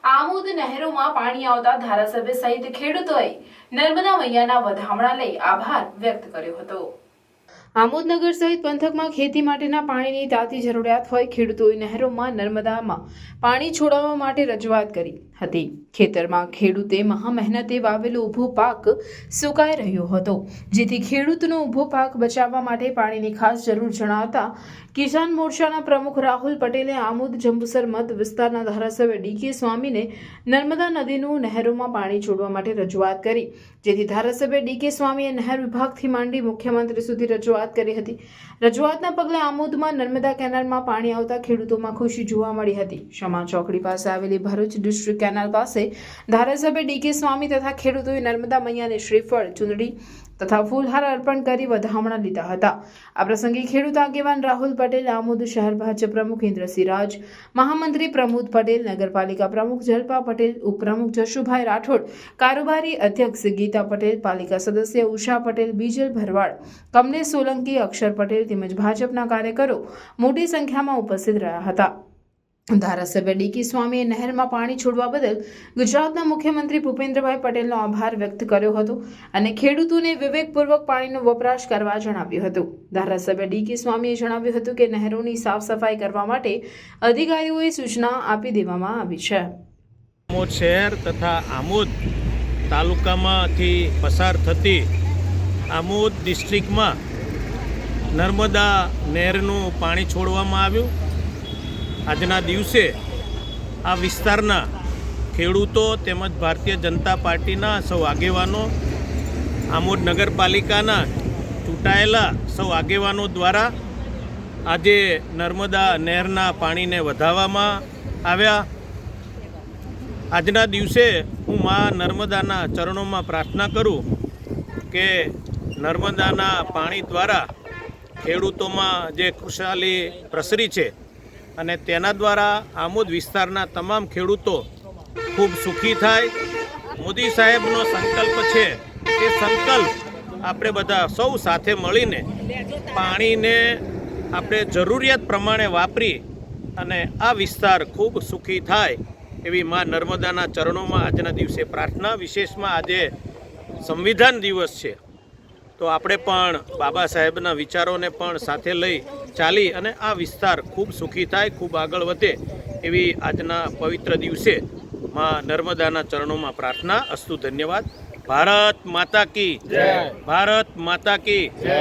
આમોદ નહેરોમાં પાણી આવતા ધારાસભ્ય સહિત ખેડૂતોએ નર્મદા મૈયાના વધામણા લઈ આભાર વ્યક્ત કર્યો હતો। આમોદ નગર સહિત પંથકમાં ખેતી માટેના પાણીની તાતી જરૂરિયાત હોય ખેડૂતોએ નહેરોમાં નર્મદામાં પાણી છોડાવવા માટે રજૂઆત કરી હતી। ખેતરમાં ખેડૂતે મહા મહેનતે વાવેલો ઊભો પાક સુકાઈ રહ્યો હતો, જેથી ખેડૂતનો ઊભો પાક બચાવવા માટે પાણીની ખાસ જરૂર જણાવતા કિસાન મોરચાના પ્રમુખ રાહુલ પટેલે આમોદ જંબુસર મત વિસ્તારના ધારાસભ્ય ડીકે સ્વામીને નર્મદા નદીનું નહેરોમાં પાણી છોડવા માટે રજૂઆત કરી, જેથી ધારાસભ્ય ડીકે સ્વામીએ નહેર વિભાગથી માંડી મુખ્યમંત્રી સુધી રજૂઆત કરી હતી। રજૂઆતના પગલે આમોદમાં નર્મદા કેનાલમાં પાણી આવતા ખેડૂતોમાં ખુશી જોવા મળી હતી। શમા ચોકડી પાસે આવેલી ભરૂચ ડિસ્ટ્રિક્ટ કેનાલ પાસે ધારાસભ્ય ડીકે સ્વામી તથા ખેડૂતોએ નર્મદા મૈયાને શ્રીફળ, ચુંદડી તથા ફૂલહાર અર્પણ કરી વધામણા લીધા હતા। આ પ્રસંગે ખેડૂત આગેવાન રાહુલ પટેલ, આમોદ શહેર ભાજપ પ્રમુખ ઇન્દ્રસિંહ રાજ, મહામંત્રી પ્રમોદ પટેલ, નગરપાલિકા પ્રમુખ જલપા પટેલ, ઉપપ્રમુખ જશુભાઈ રાઠોડ, કારોબારી અધ્યક્ષ ગીતા પટેલ, પાલિકા સદસ્ય ઉષા પટેલ, બીજલ ભરવાડ, કમલેશ સોલંકી, અક્ષર પટેલ તેમજ ભાજપના કાર્યકરો મોટી સંખ્યામાં ઉપસ્થિત રહ્યા હતા। ધારાસભ્ય ડીકે સ્વામીએ નહેરમાં પાણી છોડવા બદલ ગુજરાતના મુખ્યમંત્રી ભૂપેન્દ્રભાઈ પટેલનો આભાર વ્યક્ત કર્યો હતો અને ખેડૂતોને વિવેકપૂર્વક પાણીનો વપરાશ કરવા જણાવ્યું હતું। ધારાસભ્ય ડીકે સ્વામીએ જણાવ્યું હતું કે નહેરોની સાફ સફાઈ કરવા માટે અધિકારીઓએ સૂચના આપી દેવામાં આવી છે। આમોદ શહેર તથા આમોદ તાલુકામાંથી પસાર થતી આમોદ ડિસ્ટ્રિક્ટમાં નર્મદા નહેરનું પાણી છોડવામાં આવ્યું। આજના દિવસે આ વિસ્તારના ખેડૂતો તેમજ ભારતીય જનતા પાર્ટીના સૌ આગેવાનો, આમોદ નગરપાલિકાના ચૂંટાયેલા સૌ આગેવાનો દ્વારા આજે નર્મદા નહેરના પાણીને વધારવામાં આવ્યા। આજના દિવસે હું મા નર્મદાના ચરણોમાં પ્રાર્થના કરું કે નર્મદાના પાણી દ્વારા ખેડૂતોમાં જે ખુશહાલી પ્રસરી છે અને તેના દ્વારા આમોદ વિસ્તારના તમામ ખેડૂતો ખૂબ સુખી થાય। મોદી સાહેબનો સંકલ્પ છે, એ સંકલ્પ આપણે બધા સૌ સાથે મળીને પાણીને આપણે જરૂરિયાત પ્રમાણે વાપરી અને આ વિસ્તાર ખૂબ સુખી થાય એવી મા નર્મદાના ચરણોમાં આજના દિવસે પ્રાર્થના। વિશેષમાં આજે સંવિધાન દિવસ છે, તો આપણે પણ બાબા સાહેબના વિચારોને પણ સાથે લઈ ચાલી અને આ વિસ્તાર ખૂબ સુખી થાય, ખૂબ આગળ વધે એવી આજના પવિત્ર દિવસે માં નર્મદાના ચરણોમાં પ્રાર્થના। અસ્તુ, ધન્યવાદ। ભારત માતા કી જય, ભારત માતા કી જય।